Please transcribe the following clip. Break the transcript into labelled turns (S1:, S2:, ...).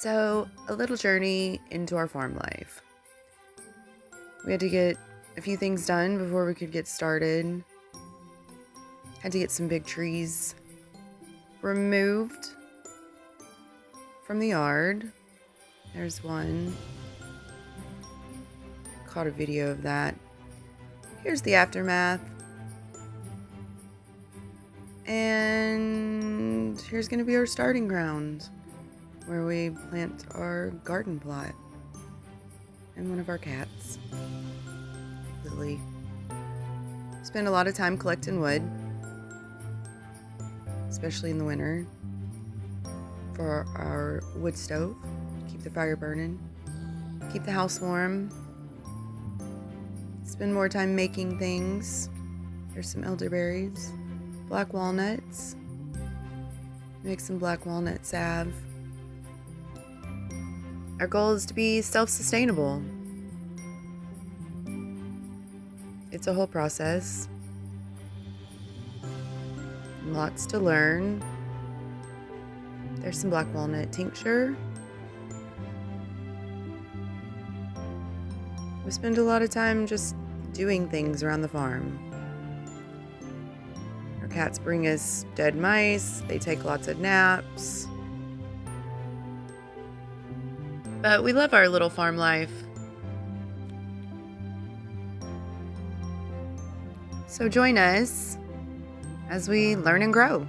S1: So, a little journey into our farm life. We had to get a few things done before we could get started. Had to get some big trees removed from the yard. There's one. Caught a video of that. Here's the aftermath. And here's going to be our starting ground, where we plant our garden plot. And one of our cats, Lily. Spend a lot of time collecting wood, especially in the winter, for our wood stove. Keep the fire burning, keep the house warm. Spend more time making things. Here's some elderberries, black walnuts. Make some black walnut salve. Our goal is to be self-sustainable. It's a whole process. Lots to learn. There's some black walnut tincture. We spend a lot of time just doing things around the farm. Our cats bring us dead mice. They take lots of naps. But we love our little farm life. So join us as we learn and grow.